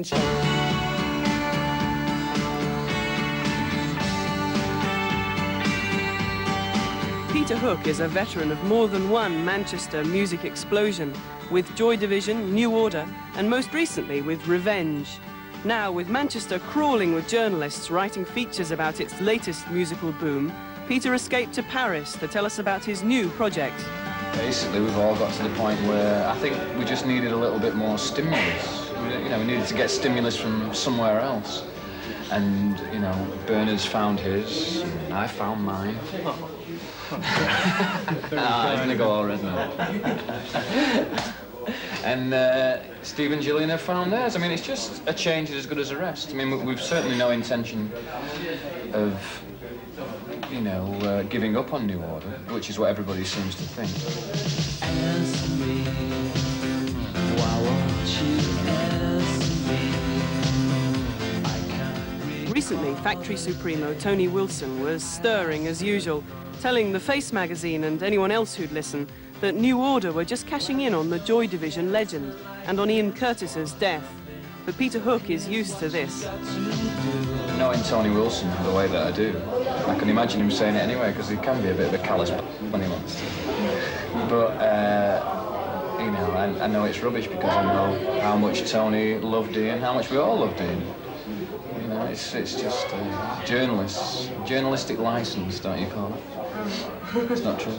Peter Hook is a veteran of more than one Manchester music explosion, with Joy Division, New Order, and most recently with Revenge. Now, with Manchester crawling with journalists writing features about its latest musical boom, Peter escaped to Paris to tell us about his new project. Basically, we've all got to the point where I think we just needed a little bit more stimulus. We needed to get stimulus from somewhere else. And, Bernard's found his, I found mine. I'm going to go all red now. And Steve and Gillian have found theirs. I mean, it's just a change as good as a rest. I mean, we've certainly no intention of, giving up on New Order, which is what everybody seems to think. Ask me, why won't you ask me? I can't read. Recently, Factory Supremo Tony Wilson was stirring as usual, telling The Face magazine and anyone else who'd listen that New Order were just cashing in on the Joy Division legend and on Ian Curtis's death. But Peter Hook is used to this. Knowing Tony Wilson the way that I do, I can imagine him saying it anyway, because he can be a bit of a callous when he wants to. But, I know it's rubbish because I know how much Tony loved Ian, how much we all loved Ian. It's just journalistic license, don't you call it? It's not true.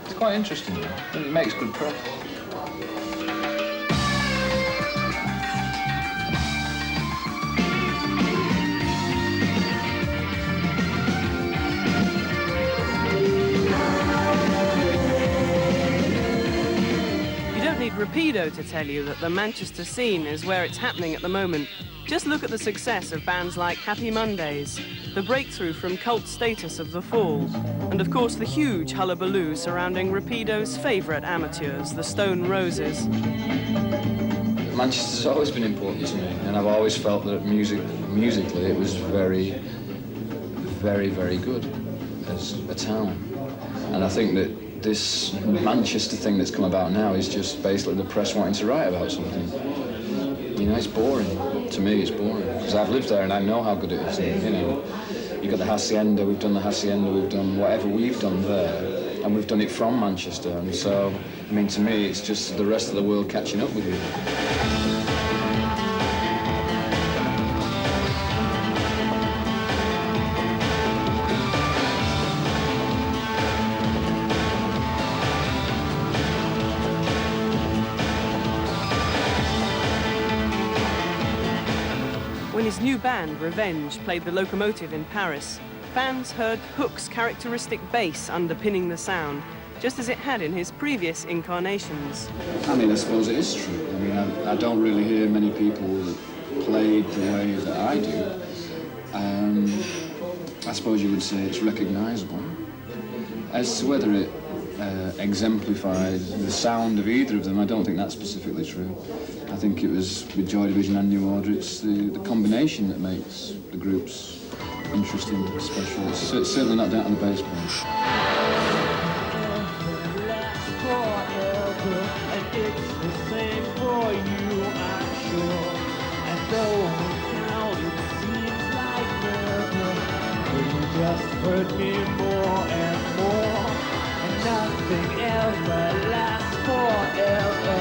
It's quite interesting, though. It makes good press. Rapido to tell you that the Manchester scene is where it's happening at the moment. Just look at the success of bands like Happy Mondays, the breakthrough from cult status of The Fall, and of course the huge hullabaloo surrounding Rapido's favourite amateurs, the Stone Roses. Manchester's always been important to me, and I've always felt that musically it was very, very, very good as a town. And I think that this Manchester thing that's come about now is just basically the press wanting to write about something. It's boring. To me, it's boring. Because I've lived there and I know how good it is. And, you've got the Hacienda, we've done the Hacienda, we've done whatever we've done there. And we've done it from Manchester. And so, to me, it's just the rest of the world catching up with you. When his new band, Revenge, played the Locomotive in Paris, fans heard Hook's characteristic bass underpinning the sound, just as it had in his previous incarnations. I suppose it is true. I don't really hear many people that play the way that I do. I suppose you would say it's recognisable. As to whether it exemplifies the sound of either of them, I don't think that's specifically true. I think it was with Joy Division and New Order, it's the combination that makes the groups interesting, special. It's certainly not down to the bass player. Just hurt me more and more, and nothing ever lasts forever.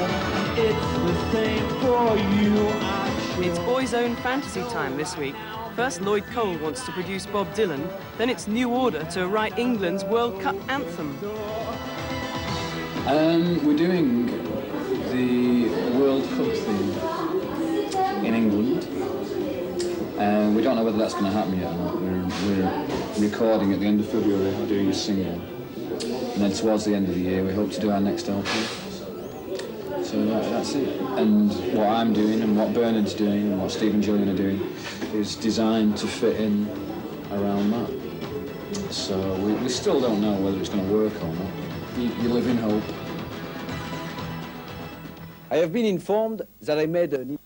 It's the same for you, I'm sure. It's Boy's Own fantasy time this week. First Lloyd Cole wants to produce Bob Dylan, then it's New Order to write England's World Cup anthem. We're doing the World Cup theme in England. We don't know whether that's going to happen yet or not. We're recording at the end of February, we're doing a single. And then towards the end of the year, we hope to do our next LP. So that's it. And what I'm doing and what Bernard's doing and what Steve and Gillian are doing is designed to fit in around that. So we still don't know whether it's going to work or not. You live in hope. I have been informed that I made an